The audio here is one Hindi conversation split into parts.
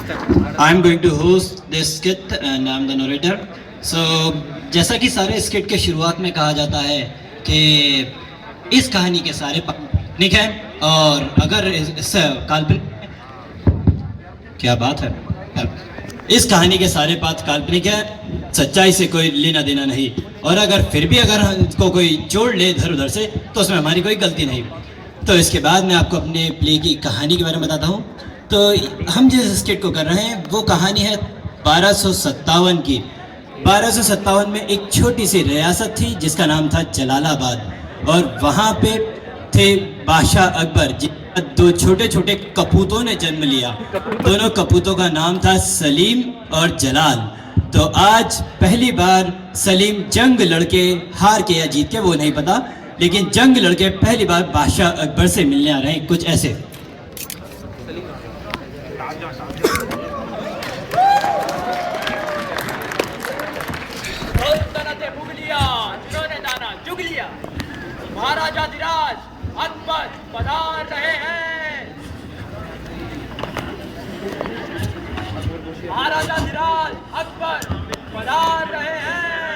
I am going to host this skit and I am the narrator. So जैसा कि सारे स्किट के शुरुआत में कहा जाता है कि इस कहानी के सारे काल्पनिक हैं और अगर इस काल्पनिक क्या बात है, इस कहानी के सारे पात्र काल्पनिक हैं, सच्चाई से कोई लेना देना नहीं, और अगर फिर भी अगर इसको कोई जोड़ ले इधर उधर से तो उसमें हमारी कोई गलती नहीं। तो इसके बाद मैं आपको अपने प्ले की कहानी के बारे में बताता हूँ। तो हम जिस स्किट को कर रहे हैं वो कहानी है 1257 की। 1257 में एक छोटी सी रियासत थी जिसका नाम था जलालाबाद, और वहाँ पे थे बादशाह अकबर, जिनका दो छोटे छोटे कपूतों ने जन्म लिया। दोनों कपूतों का नाम था सलीम और जलाल। तो आज पहली बार सलीम जंग लड़के हार के या जीत के वो नहीं पता, लेकिन जंग लड़के पहली बार बादशाह अकबर से मिलने आ रहे हैं, कुछ ऐसे। महाराजा धीराज अकबर पधार रहे हैं। महाराजा धीराज अकबर पधार रहे हैं।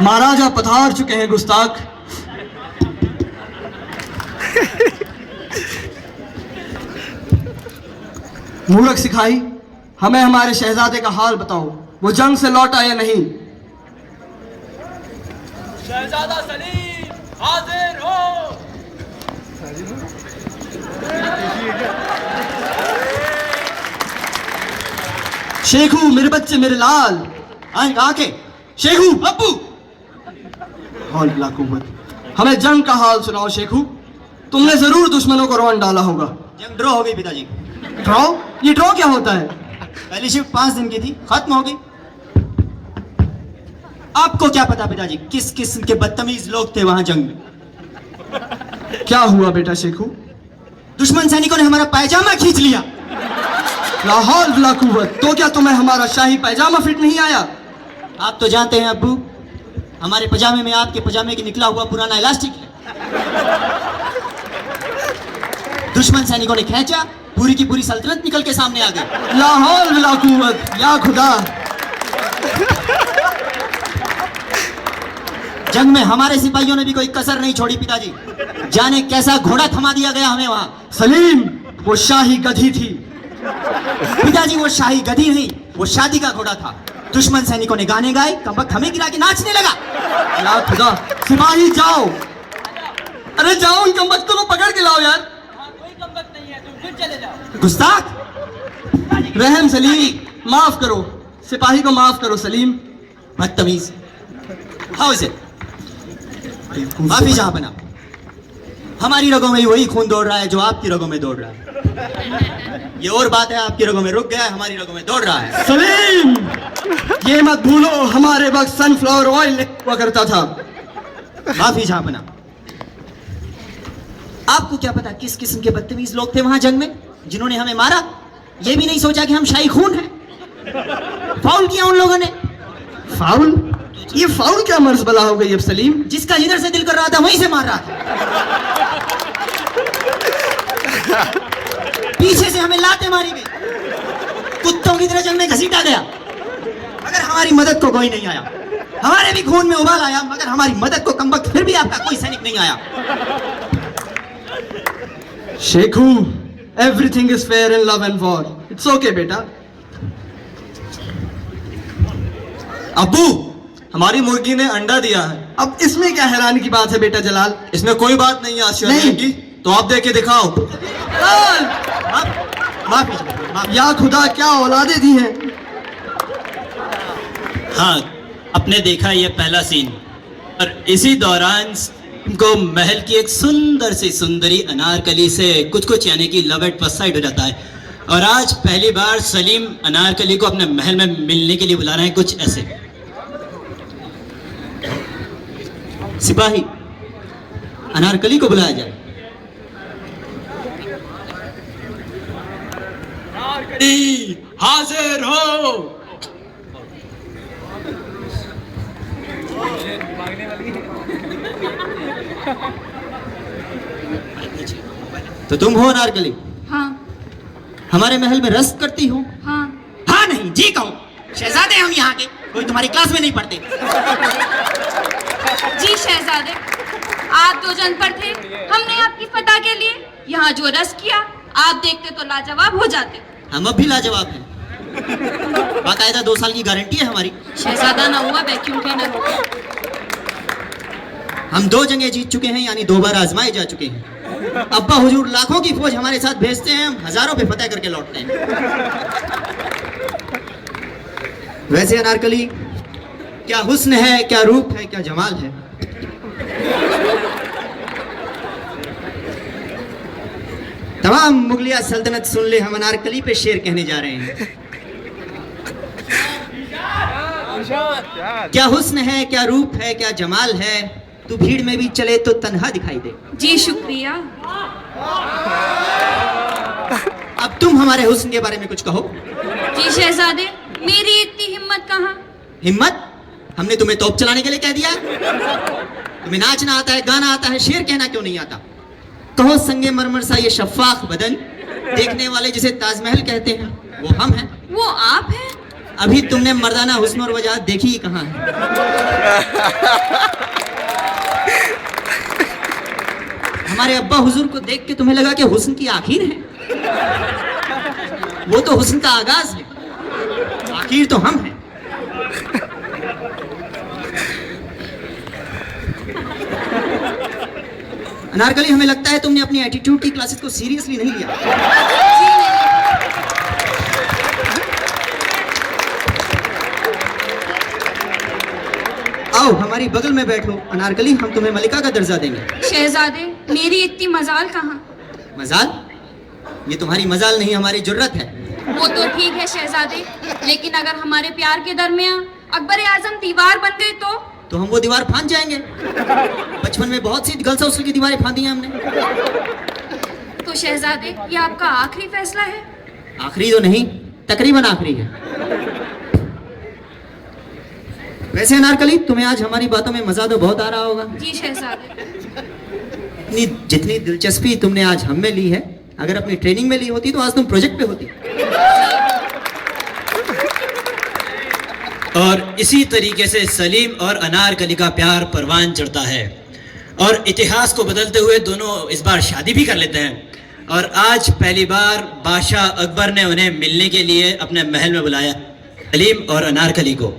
महाराजा पधार चुके हैं गुस्ताख। मूर्ख सिखाई, हमें हमारे शहजादे का हाल बताओ, वो जंग से लौटा या नहीं? शहजादा सलीम हाजिर हो। शेखू मेरे बच्चे, मेरे लाल आके। शेखू अब्बू, हमें जंग का हाल सुनाओ। शेखू, तुमने जरूर दुश्मनों को रौंद डाला होगा। जंग ड्रॉ हो गई पिताजी। ड्रॉ? ये ड्रॉ क्या होता है? पहली शिफ्ट 5 दिन की थी, खत्म हो गई। आपको क्या पता पिताजी किस किस्म के बदतमीज लोग थे वहां जंग में। क्या हुआ बेटा शेखू? दुश्मन सैनिकों ने हमारा पायजामा खींच लिया। लाहौल बिला कुव्वत, तो क्या तुम्हें हमारा शाही पायजामा फिट नहीं आया? आप तो जानते हैं अब्बू, हमारे पजामे में आपके पजामे की निकला हुआ पुराना इलास्टिक है। दुश्मन सैनिकों ने खींचा, पूरी की पूरी सल्तनत निकल के सामने आ गई। लाहौल बिला कुव्वत, या खुदा। जंग में हमारे सिपाहियों ने भी कोई कसर नहीं छोड़ी पिताजी। जाने कैसा घोड़ा थमा दिया गया हमें वहां। सलीम, वो शाही गधी थी। पिताजी वो शाही गधी नहीं, वो शादी का घोड़ा था। दुश्मन सैनिकों ने गाने गाए, कमबख्त हमें गिरा के नाचने लगा। या खुदा, सिपाही जाओ, अरे जाओ, उन कमबख्तों को पकड़ के लाओ यार। कोई कमबख्त नहीं है, तुम फिर चले जाओ। गुस्ताख। रहम सलीम, माफ करो, सिपाही को माफ करो सलीम। बदतमीज। How is it? माफी जहां बना। हमारी रगों में वही खून दौड़ रहा है जो आपकी रगों में दौड़ रहा है। ये और बात है, आपकी रगों में रुक गया है, हमारी रगों में दौड़ रहा है। सलीम, ये मत भूलो हमारे वक्त सनफ्लावर ऑयल हुआ करता था। माफी जहां बना। आपको क्या पता किस किस्म के बदतमीज लोग थे वहां जंग में, जिन्होंने हमें मारा। ये भी नहीं सोचा कि हम शाही खून हैं। फाउल किया उन लोगों ने। फाउल? ये फाउल क्या मर्ज बला हो गई अब सलीम? जिसका जिधर से दिल कर रहा था वहीं से मार रहा था। पीछे से हमें लाते मारी गई, कुत्तों की तरह जंग में घसीटा गया। मगर हमारी मदद को कोई नहीं आया। हमारे भी खून में उबाल आया, मगर हमारी मदद को कमबख्त फिर भी आपका कोई सैनिक नहीं आया। Shekhu, everything is fair in love and war. It's okay बेटा। अब्बू, हमारी मुर्गी ने अंडा दिया है। अब इसमें क्या हैरानी की बात है बेटा जलाल? इसमें कोई बात नहीं है आश्चर्य नहीं। की, तो आप दे के दिखाओ। माफी। या खुदा, क्या औलादे दी हैं। हाँ, आपने देखा ये पहला सीन, और इसी दौरान को महल की एक सुंदर सी सुंदरी अनारकली से कुछ कुछ यानी कि लव एट फर्स्ट साइट हो जाता है। और आज पहली बार सलीम अनारकली को अपने महल में मिलने के लिए बुला रहे हैं, कुछ ऐसे। सिपाही, अनारकली को बुलाया जाए। अनारकली हाजिर हो। तो तुम हो अनारकली? हाँ हमारे महल में रस करती हो? हाँ। हाँ नहीं जी कहो। शहजादे हम यहाँ के, कोई तुम्हारी क्लास में नहीं पढ़ते। जी शहजादे, आप तो जनपद थे, हमने आपकी फतह के लिए यहाँ जो रस किया, आप देखते तो लाजवाब हो जाते। हम अब भी लाजवाब हैं। बाकायदा 2 साल की गारंटी है हमारी। शहजादा ना हुआ वैक्यूम क्लीनर होगा। हम 2 जंगें जीत चुके हैं, यानी 2 बार आजमाए जा चुके हैं। अब्बा हुजूर लाखों की फौज हमारे साथ भेजते हैं, हम हजारों पे फतह करके लौटते हैं। वैसे अनारकली, क्या हुस्न है, क्या रूप है, क्या जमाल है। तमाम मुगलिया सल्तनत सुन ले, हम अनारकली पे शेर कहने जा रहे हैं। क्या हुस्न है, क्या रूप है, क्या जमाल है, तू भीड़ में भी चले तो तन्हा दिखाई दे। जी शुक्रिया। अब तुम हमारे हुस्न के बारे में कुछ कहो। जी शहजादे, मेरी इतनी हिम्मत कहाँ। हिम्मत? हमने तुम्हें तोप चलाने के लिए कह दिया? तुम्हें नाचना आता है, गाना आता है, शेर कहना क्यों नहीं आता? कहो संगे मरमर सा ये शफाक बदन, देखने वाले जिसे ताजमहल कहते हैं, वो हम हैं। वो आप हैं? अभी तुमने मर्दाना हुस्न और वजाहत देखी ही कहाँ है? हमारे अब्बा हुजूर को देख के तुम्हें लगा कि हुस्न की आखिर है? वो तो हुस्न का आगाज है, आखिर तो हम हैं। अनारकली, हमें लगता है तुमने अपनी एटीट्यूड की क्लासेस को सीरियसली नहीं लिया। आओ हमारी बगल में बैठो अनारकली, हम तुम्हें मलिका का दर्जा देंगे। शहजादे, मेरी इतनी मजाल कहाँ। मजाल? ये तुम्हारी मजाल नहीं, हमारी जुर्रत है। वो तो ठीक है शहजादे, लेकिन अगर हमारे प्यार के दरमियान अकबर आजम दीवार बन गए तो हम वो दीवार फांद जाएंगे। बचपन में बहुत सी गर्ल्स हाउस की दीवारें फांदी हैं हमने। तो शहजादे, ये आपका आखिरी फैसला है? आखिरी तो नहीं, तकरीबन आखिरी है। वैसे अनारकली, तुम्हें आज हमारी बातों में मजा तो बहुत आ रहा होगा। जी शहजादे। जितनी दिलचस्पी तुमने आज हम में ली है, अगर अपनी ट्रेनिंग में ली होती तो आज तुम प्रोजेक्ट पे होती। और इसी तरीके से सलीम और अनारकली का प्यार परवान चढ़ता है और इतिहास को बदलते हुए दोनों इस बार शादी भी कर लेते हैं। और आज पहली बार बादशाह अकबर ने उन्हें मिलने के लिए अपने महल में बुलाया, सलीम और अनारकली को।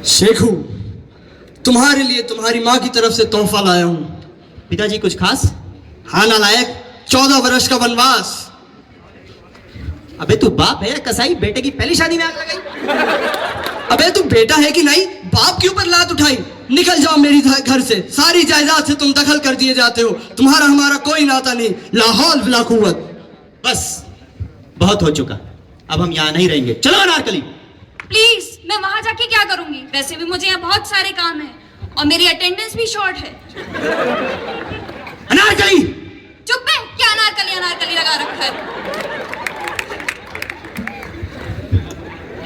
शेखू, तुम्हारे लिए तुम्हारी माँ की तरफ से तोहफा लाया हूँ। पिताजी कुछ खास? हाँ नालायक, 14 वर्ष का वनवास। अबे तू बाप है कसाई, बेटे की पहली शादी में आग लगाई? अबे तू बेटा है कि नहीं, बाप के ऊपर लात उठाई। निकल जाओ मेरी घर से, सारी जायदाद से तुम दखल कर दिए जाते हो। तुम्हारा हमारा कोई नाता नहीं, लाहौल बिला कुव्वत। बस बहुत हो चुका, अब हम यहाँ नहीं रहेंगे। चलो अनारकली। प्लीज, मैं वहां जाके क्या करूंगी? वैसे भी मुझे यहाँ बहुत सारे काम हैं और मेरी अटेंडेंस भी शॉर्ट है। अनारकली! चुप है, क्या अनारकली अनारकली लगा रखा है?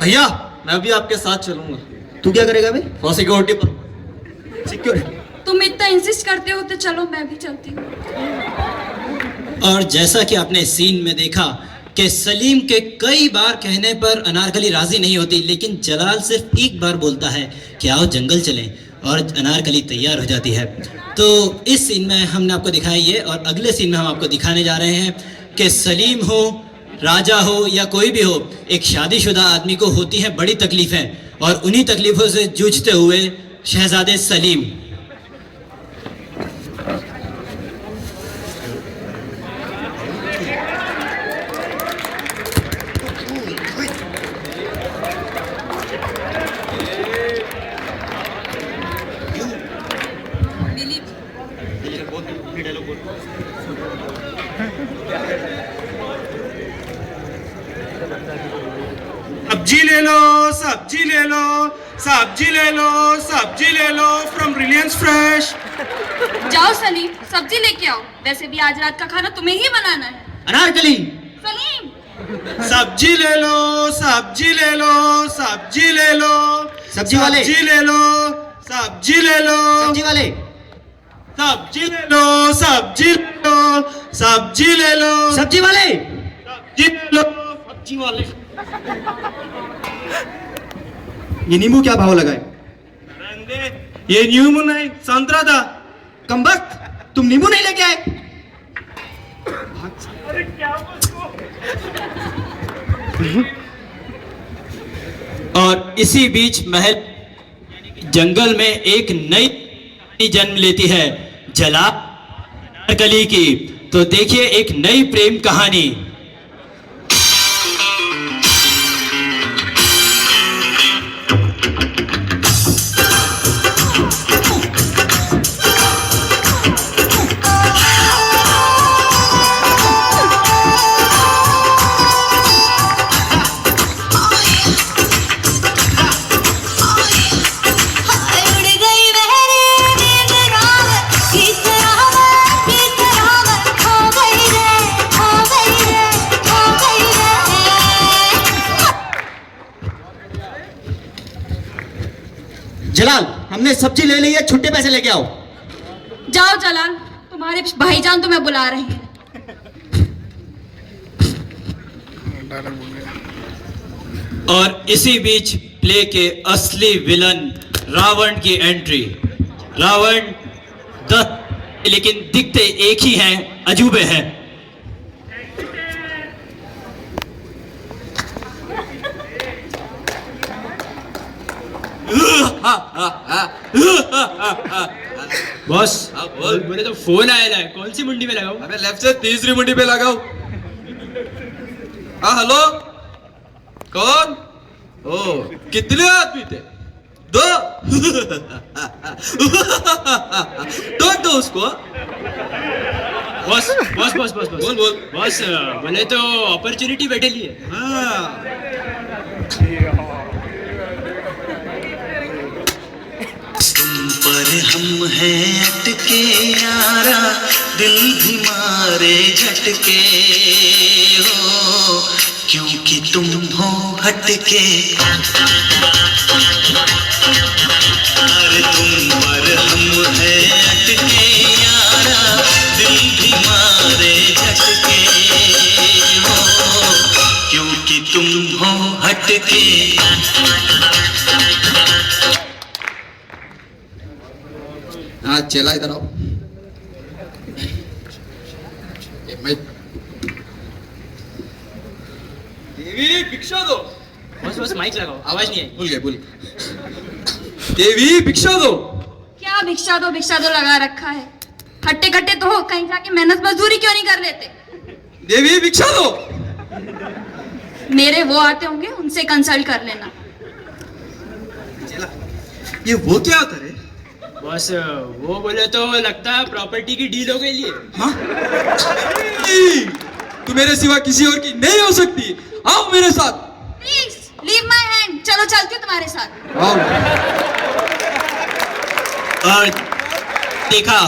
भैया मैं भी आपके साथ चलूंगा। तू क्या करेगा बे? फॉर सिक्योरिटी पर। सिक्योरिटी? तुम इतना इंसिस्ट करते हो तो चलो मैं भी चलती हूँ। और जैसा कि आपने सीन में देखा कि सलीम के कई बार कहने पर अनारकली राजी नहीं होती, लेकिन जलाल सिर्फ एक बार बोलता है कि आओ जंगल चलें, और अनारकली तैयार हो जाती है। तो इस सीन में हमने आपको दिखाया ये, और अगले सीन में हम आपको दिखाने जा रहे हैं कि सलीम हो, राजा हो या कोई भी हो, एक शादीशुदा आदमी को होती हैं बड़ी तकलीफ़ें, और उन्हीं तकलीफ़ों से जूझते हुए शहजादे सलीम। सब्जी ले लो, सब्जी ले लो, सब्जी ले लो, सब्जी ले लो फ्रॉम रिलायंस फ्रेश। जाओ सलीम, सब्जी लेके आओ। वैसे भी आज रात का खाना तुम्हें ही बनाना है। अनारकली! सलीम! सब्जी ले लो, सब्जी ले लो, सब्जी ले लो, सब्जी वाले। सब्जी ले लो, सब्जी ले लो, सब्जी वाले। सब्जी ले लो, सब्जी ले लो, सब्जी ले लो, सब्जी वाले। सब्जी ले लो, सब्जी वाले। ये नींबू क्या भाव लगाए? ये नींबू नहीं, संतरा था। कमबख्त, तुम नींबू नहीं लेके आए? और इसी बीच महल जंगल में एक नई जन्म लेती है, जलाल कली की। तो देखिए एक नई प्रेम कहानी। जलाल, हमने सब्जी ले ली है, छुट्टे पैसे लेके आओ। जाओ जलाल, तुम्हारे भाईजान तुम्हें बुला रहे हैं। और इसी बीच प्ले के असली विलन रावण की एंट्री। रावण 10 लेकिन दिखते एक ही हैं, अजूबे हैं। बॉस बोले तो फोन आया है, कौन सी मुंडी में लगाऊं? अबे लेफ्ट से तीसरी मुंडी पे लगाओ। हाँ हेलो, कौन? ओ कितने आदमी थे? 2। ठोक दो उसको। बॉस बॉस बॉस बॉस बोल बोल। बॉस बोले तो अपॉर्चुनिटी बैठे लिए। हाँ तुम पर हम हैं अटके यारा, दिल भी मारे झटके हो, क्योंकि तुम हो हटके। अरे तुम पर हम हैं अटके यारा, दिल भी मारे झटके हो, क्योंकि तुम हो हटके। हाँ चला इधर आओ। देवी भिक्षा दो। बॉस बॉस माइक लगाओ, आवाज नहीं आई। भूल देवी भिक्षा दो। क्या भिक्षा दो लगा रखा है। खट्टे खट्टे तो हो, कहीं जाके मेहनत मजदूरी क्यों नहीं कर लेते? देवी भिक्षा दो। मेरे वो आते होंगे, उनसे कंसल्ट कर लेना। ये वो क्या होता है? बॉस वो बोले तो लगता है प्रॉपर्टी की डील हो गई लिए। हाँ? तू मेरे सिवा किसी और की नहीं हो सकती। आओ मेरे साथ। Please leave my hand. चलो चलती हूँ तुम्हारे साथ। आओ। और देखा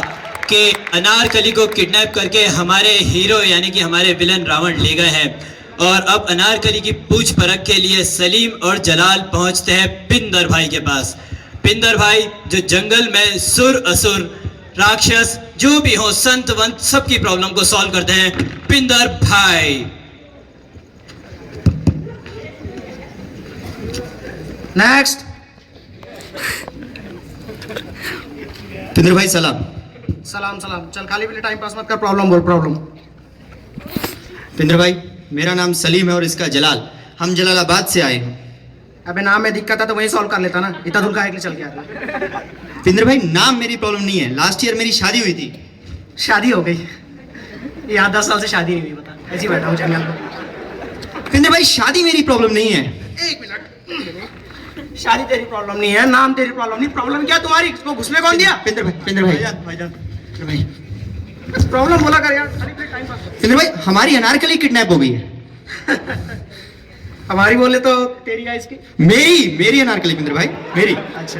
कि अनारकली को किडनैप करके हमारे हीरो यानी कि हमारे विलन रावण ले गए हैं। और अब अनारकली की पूछ परख के लिए सलीम और जलाल पहुंचते हैं पिंदर भाई के पास। पिंदर भाई जो जंगल में सुर असुर राक्षस जो भी हो, संत वंत सबकी प्रॉब्लम को सॉल्व करते हैं। पिंदर भाई। नेक्स्ट। पिंदर भाई सलाम। सलाम सलाम। चल खाली पीले टाइम पास मत कर, प्रॉब्लम बोल प्रॉब्लम। पिंदर भाई मेरा नाम सलीम है और इसका जलाल। हम जलालाबाद से आए हैं। अबे नाम में दिक्कत है तो वही सॉल्व कर लेता ना, इतना दूर काहे के लिए चल गया? पिंदर भाई नाम मेरी प्रॉब्लम नहीं है। लास्ट ईयर मेरी शादी हुई थी। शादी हो गई? यहाँ 10 साल से शादी नहीं हुई, बता। ऐसे ही बैठा हूँ जंगल में। पिंदर भाई शादी मेरी प्रॉब्लम नहीं है। एक मिनट। शादी तेरी प्रॉब्लम नहीं है, नाम तेरी प्रॉब्लम नहीं, प्रॉब्लम क्या तुम्हारी? इसको घुसने कौन दिया? पिंदर भाई पिंदर भाई पिंदर भाई प्रॉब्लम बोला कर यार, खाली पीले टाइम पास। पिंदर भाई हमारी अनारकली किडनैप हो गई है। हमारी बोले तो तेरी है इसकी? मेरी अनारकली पिंदर भाई मेरी। अच्छा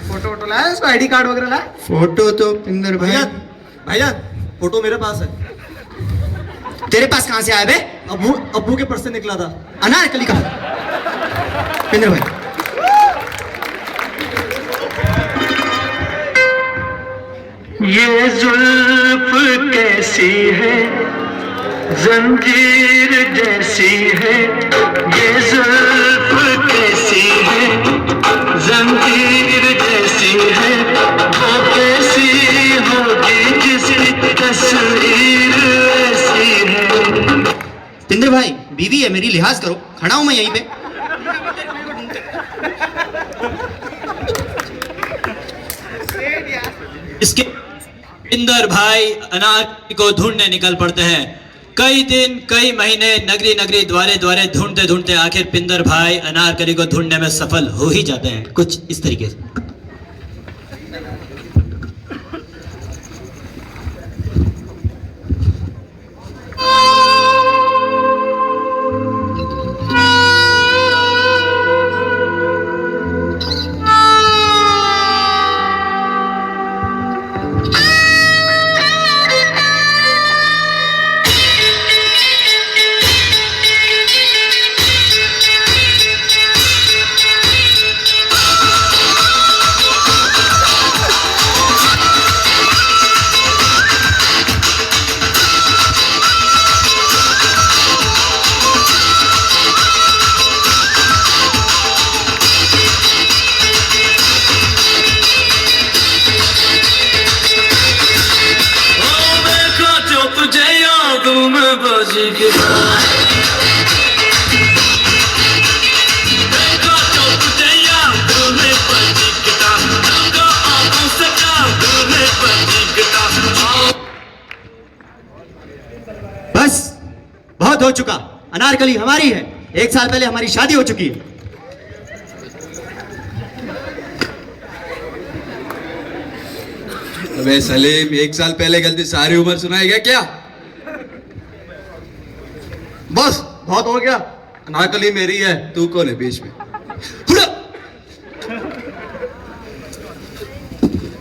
फोटो वोटो लाया इसको, आईडी कार्ड वगैरह लाया? फोटो तो पिंदर भाई भैया फोटो मेरे पास है। तेरे पास कहाँ से आया बे? अब्बू के पर्स से निकला था। अनारकली का पिंदर भाई। ये जुल्फ कैसी है, जंजीर जैसी है, ये जुल्फ कैसी है, जंजीर जैसी है, वो कैसी होगी जिसकी तस्वीर ऐसी है। पिंदर भाई, बीवी है मेरी, लिहाज करो, खड़ा हूं मैं यहीं पे। इसके पिंदर भाई अनारकली को ढूंढने निकल पड़ते हैं। कई दिन कई महीने नगरी नगरी द्वारे द्वारे ढूंढते ढूंढते आखिर पिंदर भाई अनारकली को ढूंढने में सफल हो ही जाते हैं, कुछ इस तरीके से। बस बहुत हो चुका, अनारकली हमारी है। 1 साल पहले हमारी शादी हो चुकी है। अबे सलीम, 1 साल पहले गलती सारी उम्र सुनाएगा क्या? बस बहुत हो गया। अनारकली मेरी है, तू कौन है बीच में?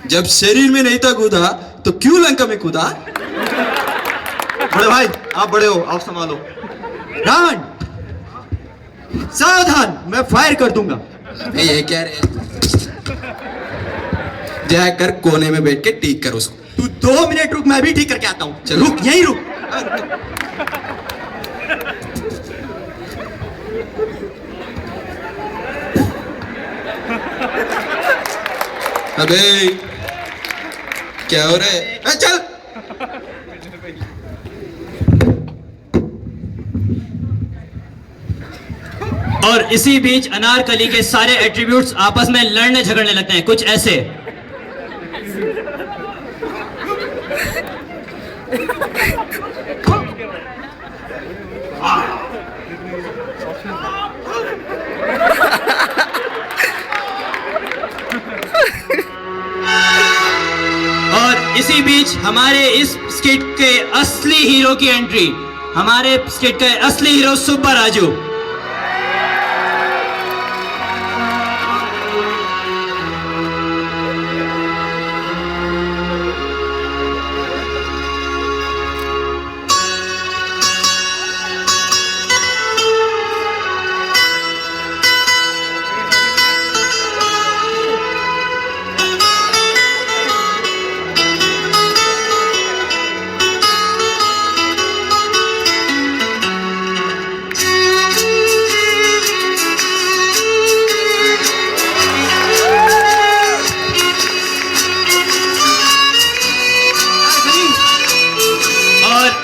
जब शरीर में नहीं था कूदा तो क्यों लंका में कूदा? बड़े भाई, आप बड़े हो, आप संभालो। रावण सावधान, मैं फायर कर दूंगा। ये क्या रे? जाकर कोने में बैठ के ठीक कर उसको। तू 2 मिनट रुक, मैं भी ठीक करके आता हूँ। चलो। रुक, यहीं रुक। अबे क्या हो रहा है? चल। और इसी बीच अनारकली के सारे एट्रीब्यूट्स आपस में लड़ने झगड़ने लगते हैं, कुछ ऐसे। और इसी बीच हमारे इस स्किट के असली हीरो की एंट्री, हमारे स्किट के असली हीरो सुब्बा राजू।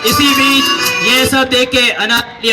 इसी बीच ये सब देख के अनारकली